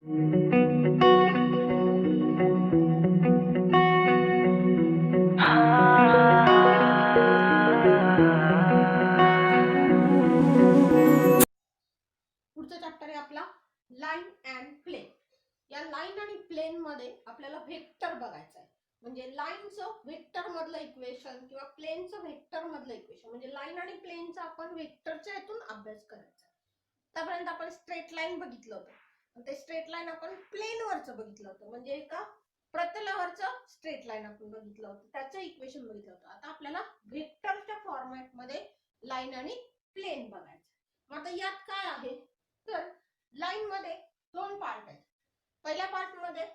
पुढचा चॅप्टर आहे आपला लाईन अँड प्लेन. या लाईन आणि प्लेन मध्ये आपल्याला व्हेक्टर बघायचं आहे. म्हणजे लाईनचं व्हेक्टर मधलं इक्वेशन किंवा प्लेनचं व्हेक्टर मधलं इक्वेशन, म्हणजे लाईन आणि प्लेनचा आपण व्हेक्टरच्या यातून अभ्यास करायचा. आतापर्यंत आपण स्ट्रेट लाईन बघितलं होतं, ते स्ट्रेट लाईन आपण प्लेन वरचं बघितलं होतं, म्हणजे एका प्रतलावरचं स्ट्रेट लाईन आपण बघितलं होतं, त्याचं इक्वेशन बघितलं होतं. आता आपल्याला व्हेक्टरच्या फॉर्मॅट मध्ये लाईन आणि प्लेन बघायचं. मग आता यात काय आहे, तर लाईन मध्ये दोन पार्ट आहेत. पहिल्या पार्ट मध्ये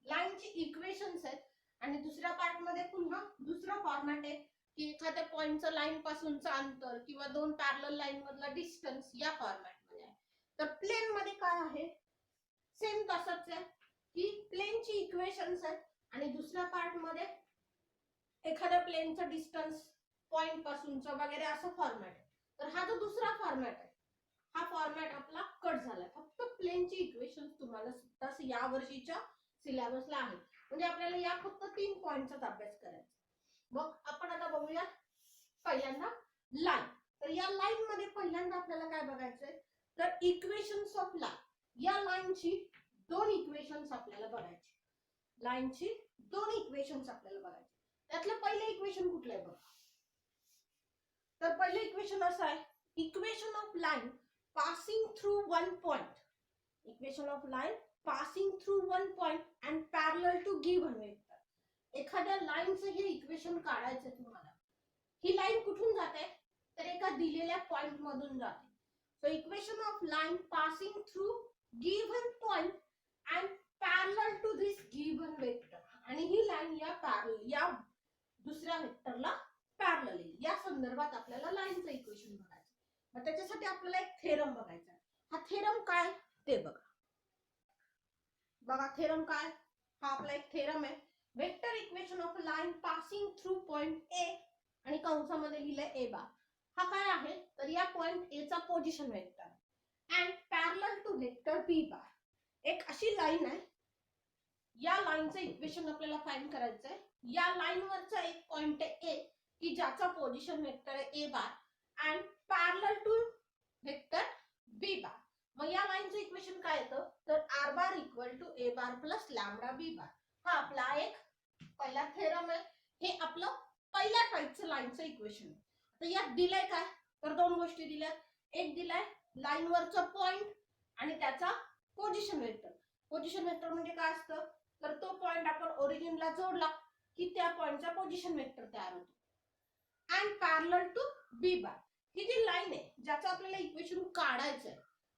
लाईनची इक्वेशन्स आहेत आणि दुसऱ्या पार्ट मध्ये पुन्हा दुसरा फॉर्मॅट आहे की एखाद्या पॉइंटचं लाईन पासूनचं अंतर किंवा दोन पॅरलल लाईन मधला डिस्टन्स या फॉर्मॅट मध्ये आहे. तर प्लेन मध्ये काय आहे, सेम तसंच आहे की प्लेनची इक्वेशन्स आहेत आणि दुसऱ्या पार्ट मध्ये एखाद्या प्लेनचं डिस्टन्स पॉइंट पासूनचं वगैरे असं फॉर्मॅट आहे. तर हा जो दुसरा फॉर्मॅट आहे, हा फॉर्मॅट आपला कट झालाय. फक्त प्लेनची इक्वेशन तुम्हाला सुद्धा या वर्षीच्या सिलेबसला आहे. म्हणजे आपल्याला या फक्त 3 पॉइंटचाच अभ्यास करायचा. मग आपण आता बघूया पहिल्यांदा लाईन. तर या लाईन मध्ये पहिल्यांदा आपल्याला काय बघायचंय, तर इक्वेशन्स ऑफ लाईन. या लाईनची दोन इक्वेशन्स आपल्याला बघायची. लाईनची दोन इक्वेशन्स आपल्याला बघायची. त्यातलं पहिलं इक्वेशन कुठलं आहे बघा. तर पहिलं इक्वेशन असं आहे, equation of line passing through one point. Equation of line passing through one point and parallel to given vector. एखाद्या लाईनचं हे इक्वेशन काढायचं तुम्हाला. ही लाईन कुठून जाते, तर एका दिलेल्या पॉइंट मधून जाते. So equation of line passing through given point and parallel to this given vector. आणि ही लाईन या दुसऱ्या वेक्टरला पॅरलल आहे. या संदर्भात आपल्याला लाईनचं इक्वेशन बघायचं. मग त्याच्यासाठी आपल्याला एक थेरम बघायचा. हा थेरम काय ते बघा. थेरम काय, हा आपला एक थेरम आहे. Vector equation of line passing through point ए आणि कंसामध्ये लिहिलंय ए बार. हा काय आहे, तर या पॉइंट ए चा position vector and parallel to vector B bar. एक अशी लाईन आहे, या लाईनचं इक्वेशन आपल्याला फाइंड करायचं आहे. या लाईन वरचा एक पॉइंट आहे ए की ज्याचा पोझिशन वेक्टर आहे A bar and parallel to vector B bar. मग या लाईनचं इक्वेशन काय येतं, तर R bar equal to A bar plus lambda B bar. हा आपला एक पहिला थेरम आहे. हे आपलं पहिल्या टाइपचं लाईनचं इक्वेशन आहे. तर यात दिलंय काय, तर दोन गोष्टी दिल्यात. एक दिलाय लाईन वरचा पॉइंट आणि त्याचा पोझिशन वेक्टर. पोझिशन वेक्टर म्हणजे काय असतं, तर तो पॉइंट आपण ओरिजिनला जोडला की त्या पॉइंटचा पोझिशन वेक्टर तयार होतो. And parallel to B bar. ही जी लाईन आहे ज्याचं आपल्याला इक्वेशन काढायचं आहे,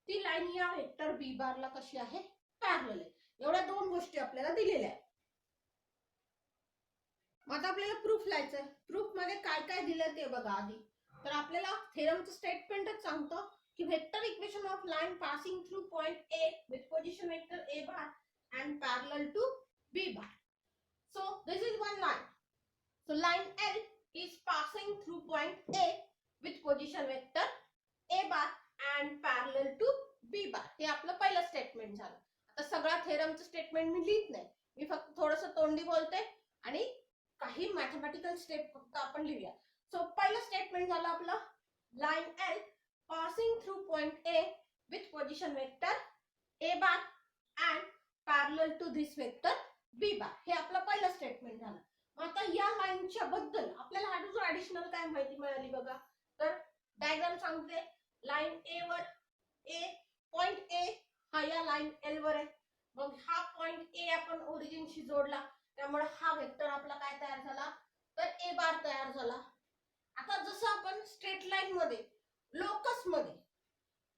ती लाईन या वेक्टर बी बारला कशी आहे, पॅरलल आहे. एवढ्या दोन गोष्टी आपल्याला दिलेल्या आहेत. आता आपल्याला प्रूफ लिहायचंय. प्रूफ मध्ये काय काय दिलं ते बघा आधी. तर आपल्याला थेरमचं स्टेटमेंटच सांगतो की vector equation of line passing through point A with position vector A bar and parallel to B bar. So this is one line. So line L is passing through point A with position vector A bar and parallel to B bar. हे आपलं पहिलं statement झालं. आता सगळा थेरमचं statement मी लिहित नाही, मी फक्त थोडंसं तोंडी बोलते आणि काही मॅथमॅटिकल स्टेप फक्त आपण लिहूया. सो पहिलं स्टेटमेंट झालं आपलं, line L passing through point A with position vector A bar and parallel to this vector B bar. हे आपलं पहिलं स्टेटमेंट झालं. आता या लाईनच्या बद्दल आपल्याला अजून ऍडिशनल काय माहिती मिळाली बघा. तर डायग्राम सांगते. लाईन ए वर पॉइंट ए हा या लाईन एल वर आहे. मग हा पॉइंट ए आपण ओरिजिनशी जोडला, त्यामुळे हा वेक्टर आपला काय तयार झाला, तर ए बार तयार झाला. आता जसं आपण स्ट्रेट लाईन मध्ये लोकस मध्ये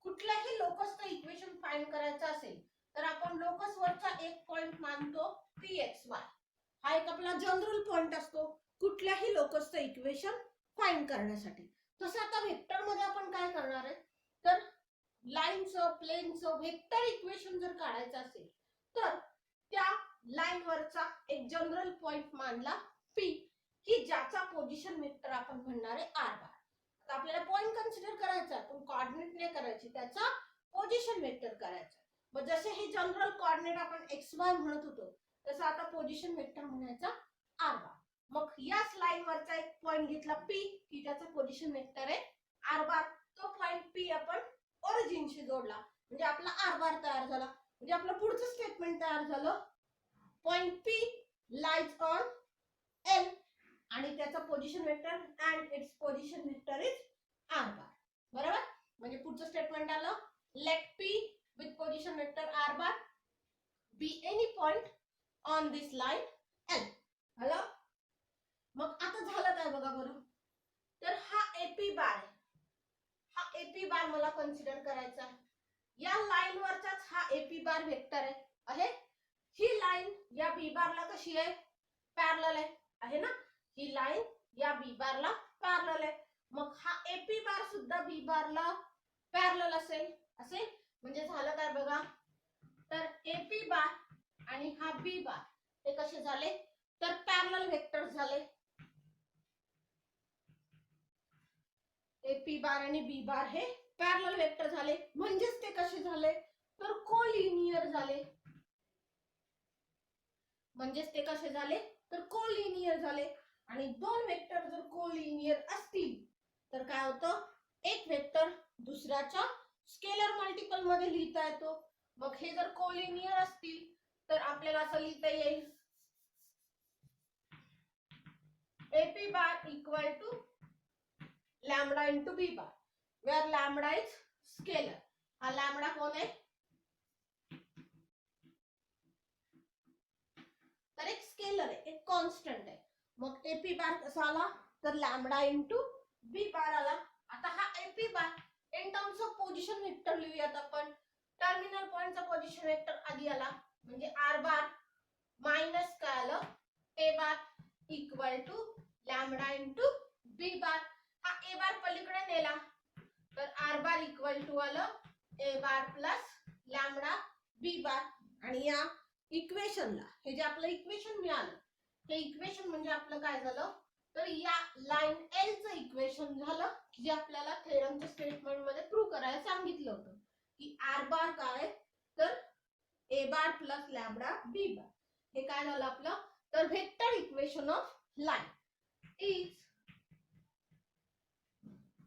कुठल्याही लोकसचं इक्वेशन फाइंड करायचं असेल तर आपण लोकस वरचा एक पॉइंट मानतो पी एक्स वाय. हा एक आपला जनरल पॉइंट असतो कुठल्याही लोकसचं इक्वेशन फाइंड करण्यासाठी. तसं आता वेक्टर मध्ये आपण काय करणार आहे, तर लाईनचं प्लेनचं वेक्टर इक्वेशन जर काढायचं असेल तर त्या लाईन वरचा एक जनरल पॉइंट मानला पी की ज्याचा पोझिशन वेक्टर आपण म्हणणार आहे आर बार. आता आपल्याला पॉइंट कन्सिडर करायचा, पण कोऑर्डिनेट नाही करायची, त्याचा पोझिशन वेक्टर करायचा. मग जसे हे जनरल कोऑर्डिनेट आपण XY म्हणत होतो तसं आता पोझिशन वेक्टर म्हणायचा R बार. मग याच लाईन वरचा एक पॉइंट घेतला P की त्याचा पोझिशन वेक्टर आहे R बार. तो पॉइंट P आपण ओरिजिनशी जोडला म्हणजे आपला R बार तयार झाला. म्हणजे आपलं पुढचं स्टेटमेंट तयार झालं. Point P lies on L आणि त्याचा position vector and it's position vector is R बार. बरोबर. म्हणजे पुढचं स्टेटमेंट आलं late P with position vector R bar be any point on this line L. Hello. मग आता झालं काय बघा बरं. तर हा AP बार आहे. हा AP बार मला कन्सिडर करायचा आहे. या लाईन वरचाच हा AP बार वेक्टर आहे. ही लाईन या B बारला कशी आहे पॅरलल आहे ना. ही लाईन या B बारला पॅरलल आहे. मग हा AP बार सुद्धा B बारला पॅरलल असेल. म्हणजे झालं काय बघा. तर AP बार आणि हा B बार ते कसे झाले तर पॅरलल वेक्टर झाले. AP बार आणि B बार हे पॅरलल वेक्टर झाले. म्हणजेच ते कसे झाले तर कोलिनियर झाले. आणि दोन वेक्टर जर कोलिनियर असतील तर काय होतं एक वेक्टर दुसऱ्याच्या स्केलर मल्टिपल मध्ये लिहिता येतो. मग हे जर कोलिनियर असतील तर आपल्याला असं लिहिता येईल AP bar equal to lambda into B bar where lambda is scalar. हा लॅम्बडा कोण आहे तर एक स्केलर आहे एक कॉन्स्टंट आहे. मग AP बार कसा आला तर लॅम्बडा इंटू B बार आला. आता हा AP bar in terms of position vector लिहूयात आपण. टर्मिनल पॉइंटचा पोझिशन वेक्टर आधी आला म्हणजे R बार मायनस काय आलं A bar equal to lambda into B bar. हा A बार पलीकडे नेला तर R बार इक्वल टू आलं A bar plus lambda B bar. आणि या इक्वेशनला हे जे आपलं इक्वेशन मिळालं ते इक्वेशन म्हणजे आपलं काय झालं तर या लाईन L चं इक्वेशन झालं जे आपल्याला थेरमच्या स्टेटमेंट मध्ये प्रूव्ह करायला सांगितलं होतं की R बार काय तर A bar plus lambda B बार. हे काय झालं आपलं तर vector equation of line is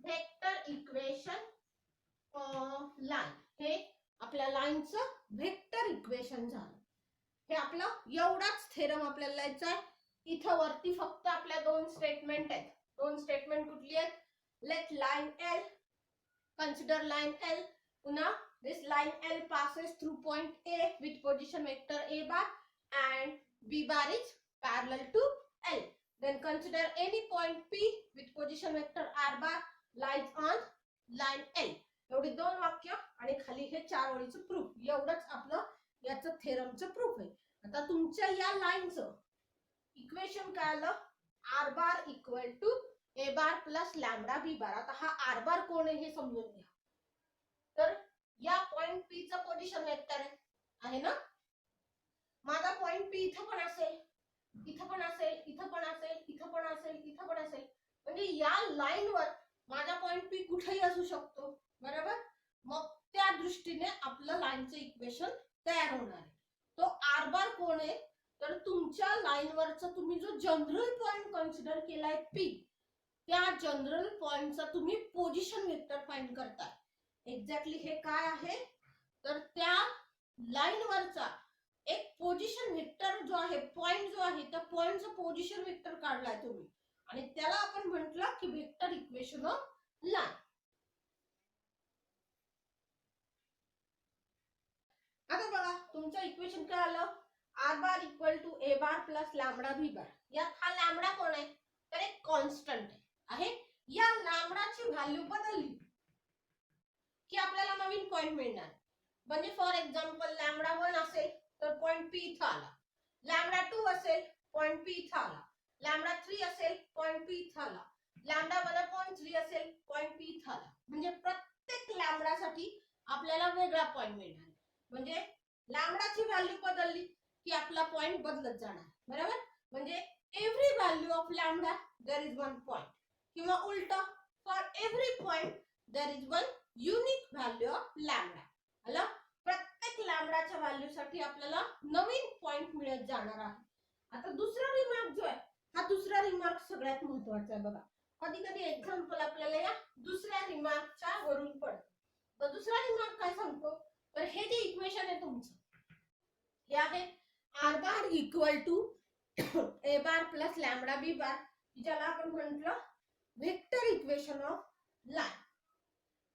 vector equation of line. हे आपल्या लाईनचं वेक्टर इक्वेशन झालं. हे आपलं एवढाच थेरम आपल्याला लिहायचा आहे. इथं वरती फक्त आपल्या दोन स्टेटमेंट आहेत. दोन स्टेटमेंट कुठली आहेत let line L consider line L. पुन्हा this line L passes through point A with position vector A bar and B bar is parallel to L. Then consider any point P with position vector R bar lies on line L. एवढी दोन वाक्य आणि खाली हे चार ओळीचं proof. एवढंच आपलं याचं थेरमचं प्रूफ आहे. आता तुमच्या या लाईनचं इक्वेशन काय आलं R bar equal to A bar plus lambda B bar. आता हा R बार कोण आहे हे समजून घ्या. तर या पॉइंट P चा पोझिशन वेक्टर आहे ना. माझा पॉइंट P इथं पण असेल इथं पण असेल इथं पण असेल इथं पण असेल इथं पण असेल. म्हणजे या लाईनवर माझा पॉइंट P कुठेही असू शकतो. बरोबर. मग त्या दृष्टीने आपलं लाईनचं इक्वेशन तयार होणार आहे. तो R बार कोण आहे तर तुमच्या लाईनवरचा तुम्ही जो जनरल पॉइंट कन्सिडर केलाय P त्या जनरल पॉइंटचा तुम्ही पोझिशन वेक्टर फाइंड करताय. एक्झॅक्टली हे काय आहे तर त्या लाईनवरचा एक पोझिशन वेक्टर जो आहे पॉइंट जो आहे त्या पॉइंटचा पोझिशन वेक्टर काढलाय तुम्ही आणि त्याला आपण म्हटलं की वेक्टर इक्वेशन ऑफ लाईन. आता बघा तुमचं इक्वेशन काय आलं R bar equal to A bar plus lambda B bar. यात हा लॅम्बडा कोण आहे तर एक कॉन्स्टंट आहे. या लॅम्बडाची व्हॅल्यू बदलली की आपल्याला नवीन पॉइंट मिळणार. म्हणजे फॉर एक्झाम्पल लॅम्बडा 1 असेल तर पॉइंट P इथं आला. लॅम्बडा 2 असेल पॉइंट P इथं आला. लॅम्बडा 3 असेल पॉइंट P इथं आला. लॅम्बडा 1.3 असेल पॉइंट P इथं आला. म्हणजे प्रत्येक लॅम्बडासाठी आपल्याला वेगळा पॉइंट मिळणार. म्हणजे लॅम्बडाची व्हॅल्यू बदलली की आपला पॉइंट बदलत जाणार. बरोबर. म्हणजे every value of lambda there is one point किंवा उलटा for every point there is one unique value of lambda. प्रत्येक लॅम्डाच्या व्हॅल्यूसाठी आपल्याला नवीन पॉइंट मिळत जाणार आहे. आता दुसरा रिमार्क जो आहे, हा दुसरा रिमार्क सगळ्यात महत्त्वाचा आहे बघा. कधी कधी एक्झाम्पल आपल्याला या दुसऱ्या रिमार्कच्या वरून पडतं. तर दुसरा रिमार्क काय सांगतो, तर हे जे इक्वेशन आहे तुमचं, हे आहे R bar equal to A bar plus lambda B bar, ज्याला आपण म्हटलं व्हेक्टर इक्वेशन ऑफ लाइन.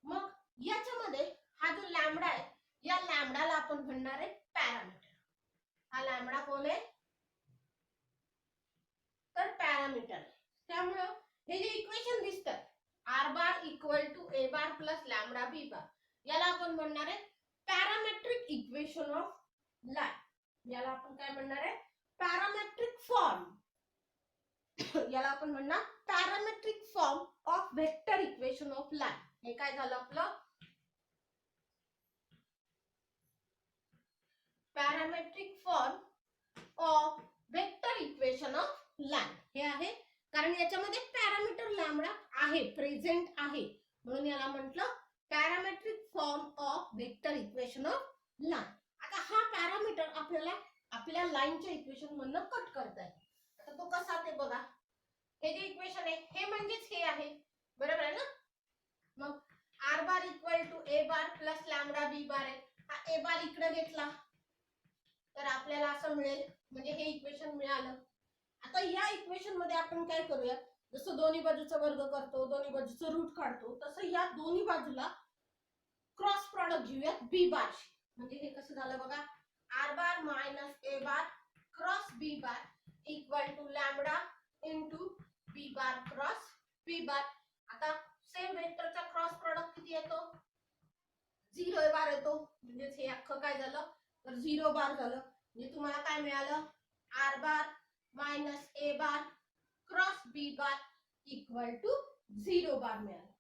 मग याच्यामध्ये हा जो लॅम्बडा आहे, या लॅम्बडाला आपण म्हणणार आहे पॅरामीटर. हा लॅम्बडा कोण आहे, तर पॅरामीटर. त्यामुळे हे जे इक्वेशन दिसतं R bar equal to A bar plus lambda B bar, याला आपण म्हणणार आहे पॅरामेट्रिक इक्वेशन ऑफ लाइन. याला आपण काय म्हणणार आहे, पॅरामेट्रिक फॉर्म. याला आपण म्हणणार parametric form of vector equation of line. हे काय झालं आपलं parametric form of vector equation of line. हे आहे कारण याच्यामध्ये पॅरामीटर लॅम्बडा आहे, प्रेझेंट आहे, म्हणून याला म्हटलं parametric form of vector equation of line. आता हा पॅरामीटर आपल्याला आपल्या लाईनच्या इक्वेशन मधनं कट करता येईल. आता तो कसा ते बघा. हे जे इक्वेशन आहे हे म्हणजेच हे आहे, बरोबर आहे ना. मग R bar equal to A bar plus lambda B bar आहे. हा ए बार इकडे घेतला तर आपल्याला असं मिळेल, म्हणजे हे इक्वेशन मिळालं. आता या इक्वेशन मध्ये आपण काय करूया, जसं दोन्ही बाजूचा वर्ग करतो, दोन्ही बाजूचं रूट काढतो, तसं या दोन्ही बाजूला क्रॉस प्रॉडक्ट घेऊयात बी बार. म्हणजे हे कसं झालं बघा, R bar minus A bar cross B bar equal to lambda into B bar cross B bar. आता सेम वेक्टरचा क्रॉस प्रॉडक्ट किती येतो, 0 बार येतो. म्हणजे हे अख्खं काय झालं, तर 0 बार झालं. म्हणजे तुम्हाला काय मिळालं, R bar minus A bar cross B bar equal to 0 bar मिळालं.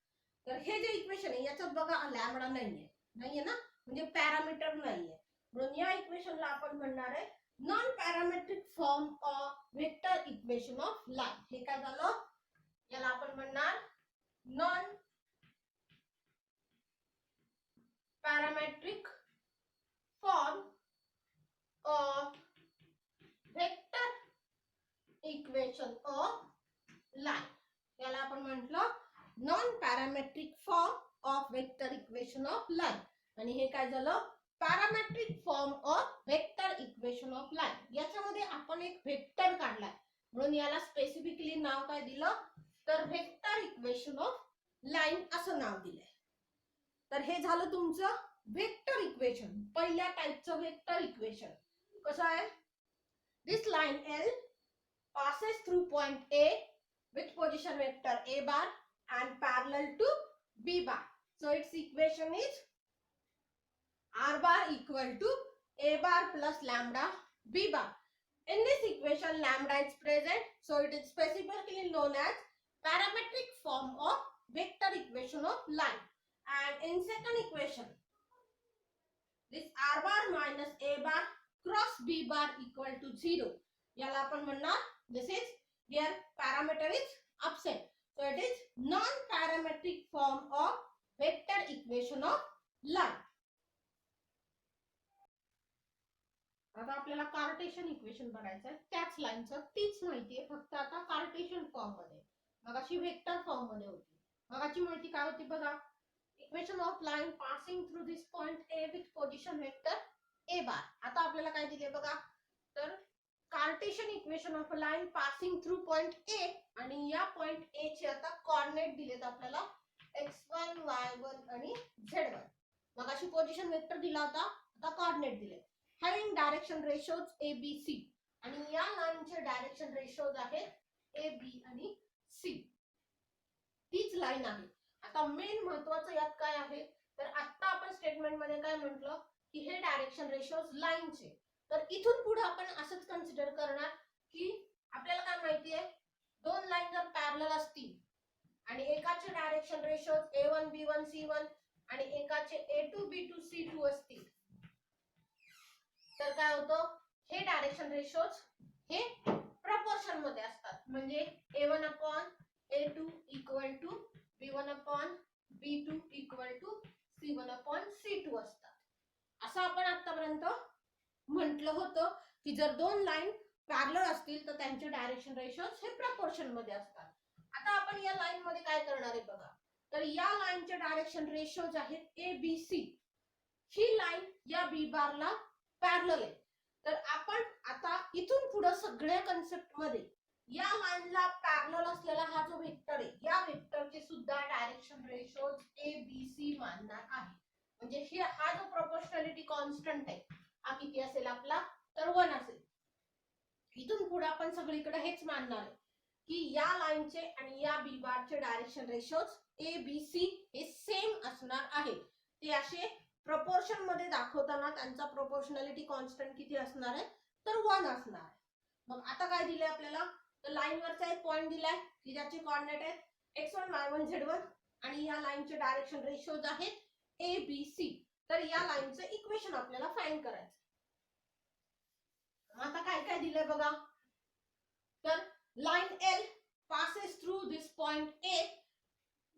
तर हे जे इक्वेशन आहे याच्यात बघा लॅम्बडा नाहीये ना, म्हणजे पॅरामीटर नाहीये, म्हणून या इक्वेशनला आपण म्हणणार आहे non parametric form of vector equation of line. हे काय झालं, याला आपण म्हणणार non parametric form of vector equation of line. याला आपण म्हटलं non parametric form of vector equation of line. आणि हे काय झालं, parametric form of vector equation of line. याच्यामध्ये आपण एक व्हेक्टर काढलाय, म्हणून याला स्पेसिफिकली नाव काय दिलं, तर व्हेक्टर इक्वेशन ऑफ लाइन असं नाव दिलंय. तर हे झालं तुमचं व्हेक्टर इक्वेशन, पहिल्या टाइपचं व्हेक्टर इक्वेशन. कसं आहे, दिस line L passes through point A with position vector A bar and parallel to B bar. So its equation is R bar equal to A bar plus lambda B bar. In this equation lambda is present, so it is specifically known as parametric form of vector equation of line. And in second equation, this R bar minus A bar cross B bar equal to 0. याला आपण म्हणणार, this is here parameter is absent, so it is non-parametric form of vector equation of line. आता आपल्याला Cartesian equation बघायचं आहे, त्याच लाईनचं तीच माहिती आहे, फक्त आता कार्टेशियन फॉर्म मध्ये. मगाशी वेक्टर फॉर्म मध्ये होती. मगाची माहिती काय होती बघा, equation of line passing through this point A with position vector A बार. आता आपल्याला काय दिले बघा, तर Cartesian equation of a line passing through point A, आणि या पॉइंट A चे आता कोऑर्डिनेट दिलेत आपल्याला x1 y1 आणि z1. मगाशी पोझिशन वेक्टर दिला होता, आता कोऑर्डिनेट दिले. Having direction ratios A B C, आणि या लाईनचे डायरेक्शन रेशोज आहेत A B आणि C. तीच लाईन आहे. आता मेन महत्वाचं यात काय आहे, तर आता आपण स्टेटमेंट मध्ये काय म्हटलं की हे डायरेक्शन रेशोज लाईनचे. तर इथून पुढे आपण असंच कन्सिडर करणार की आपल्याला काय माहिती आहे, दोन लाईन जर पॅरलल असतील आणि एकाचे direction ratios A1 B1 C1 आणि एकाचे A2 B2 C2 असतील, तर काय होतं, हे डायरेक्शन रेशोज हे प्रपोर्शन मध्ये असतात. म्हणजे A1 upon A2 equal to B1 upon B2 equal to C1 upon C2 असतात. असं आपण आतापर्यंत म्हटलं होतं की जर दोन लाईन पॅरलल असतील तर त्यांचे डायरेक्शन रेशोज हे प्रपोर्शन मध्ये असतात. आता आपण या लाईन मध्ये काय करणार आहे बघा. तर या लाईनचे डायरेक्शन रेशोज आहेत ए बी सी. ही लाईन या बी बारला पॅरलल आहे. तर आपण आता इथून पुढे सगळ्या कन्सेप्ट मध्ये या लाईनला पॅरलल असलेला हा जो वेक्टर आहे या वेक्टरचे सुद्धा direction ratios A B C मानणार आहे. म्हणजे हा जो प्रोपोर्शनॅलिटी कॉन्स्टंट आहे हा किती असेल आपला, तर 1 असेल. इथून पुढे आपण सगळीकडे हेच मानणार आहे की या लाईनचे आणि या बी बारचे direction ratios A B C हे सेम असणार आहे. ते असे प्रपोर्शन मध्ये दाखवताना त्यांचा प्रोपोर्शनॅलिटी कॉन्स्टंट किती असणार आहे, तर 1 असणार आहे. मग आता काय दिलंय आपल्याला, तर लाईन वरचा एक पॉइंट दिलाय की ज्याचे कोऑर्डिनेट आहेत x1 y1 z1 आणि या लाईनचे डायरेक्शन रेशोज आहेत ए बी सी. तर या लाईनचं इक्वेशन आपल्याला फाइंड करायचं. आता काय काय दिलंय बघा. तर line L passes through this point A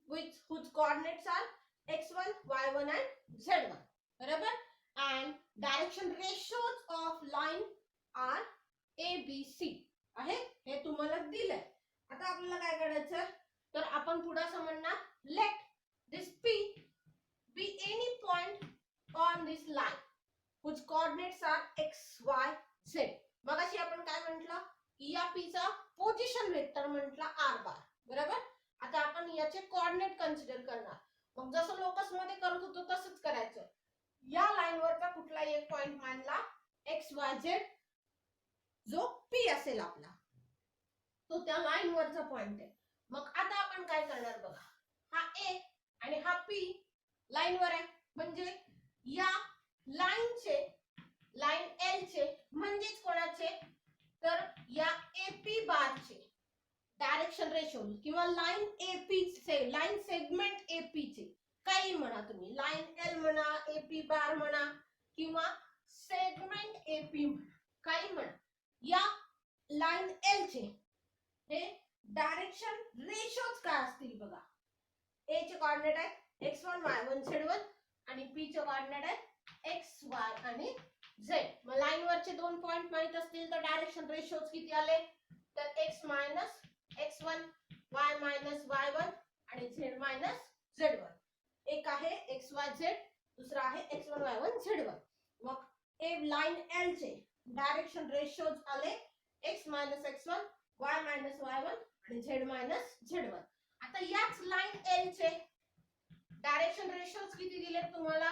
with whose coordinates are x1 y1 and z1. बरोबर. and direction ratios of line are A B C आहे, हे तुम्हाला दिलंय. आता आपल्याला काय करायचं, तर आपण पुढे समजणार let this P be any point on this line whose coordinates are x y z. मगाशी आपण काय म्हटलं, या P चा पोझिशन वेक्टर म्हटला r बार. बरोबर. आता आपण याचे कोऑर्डिनेट कन्सिडर करणार. मग जसं लोकस मध्ये करत होतो तसंच करायचं. या लाईन वरचा कुठलाही एक पॉइंट मानला एक्स वाय झेड जो पी असेल आपला, तो त्या लाईन वरचा पॉइंट आहे. मग आता आपण काय करणार बघा, हा ए आणि हा पी लाईन वर आहे. म्हणजे या लाईनचे, लाईन एल चे म्हणजेच कोणाचे, तर या एपी बारचे डायरेक्शन रेशो किंवा लाईन एपी चे, लाईन सेगमेंट एपी चे काही म्हणा तुम्ही, लाईन एल म्हणा, एपी बार म्हणा किंवा सेगमेंट एपी म्हणा, काही म्हणा. या लाईन एल चे हे डायरेक्शन रेशोज काय असतील बघा. ए चे कोऑर्डिनेट आहे x1 y1 z1 आणि p चे कोऑर्डिनेट आहे x y आणि z. मग लाईन वरचे दोन पॉइंट माहित असतील तर डायरेक्शन रेशोज किती आले, तर x minus x1 y minus y1 आणि z मायनस z1. एक आहे xyz, दुसरा आहे x1 y1 z1. मग ए लाईन एल चे डायरेक्शन रेशोज आले x minus x1 y minus y1 आणि z मायनस z1. आता याच लाईन एल चे डायरेक्शन रेशोज किती दिले तुम्हाला,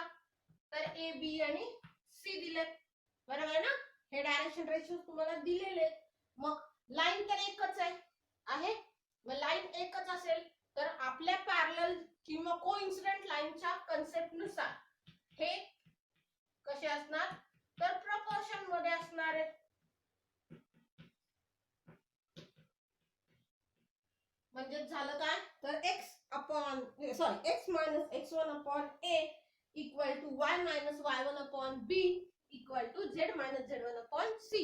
तर ए बी आणि सी दिलेत. बरोबर ना. हे डायरेक्शन रेशोज तुम्हाला दिलेले. मग लाईन तर एकच आहे. मग लाईन एकच असेल तर आपल्या पॅरलल किंवा कोइन्सिडेंट लाईनच्या कन्सेप्ट नुसार हे कसे असणार, तर प्रपोर्शन मध्ये असणार आहे. म्हणजे झालं काय, तर x minus x1 upon a equal to y minus y1 upon b equal to z minus z1 upon c.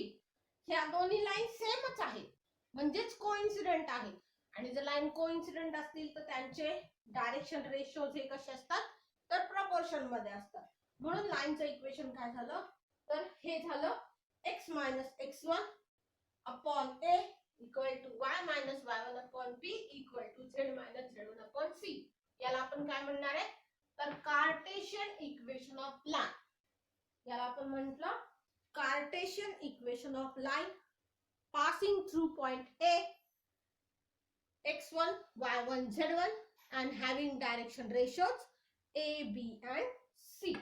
ह्या दोन्ही लाईन सेमच आहेत, म्हणजेच कोइन्सिडेंट आहेत. आणि जर लाईन कोइन्सिडेंट असतील तर त्यांचे डायरेक्शन रेशोज हे कसे असतात, तर प्रपोर्शन मध्ये असतात. म्हणून लाईनचं इक्वेशन काय झालं, तर हे झालं x minus x1 upon a equal to y minus y1 upon b equal to z minus z1 upon c. याला आपण काय म्हणणार आहे, तर कार्टेशियन इक्वेशन ऑफ लाईन. याला आपण म्हटलं Cartesian equation of line passing through point a x1 y1 z1 and having direction ratios a b and c.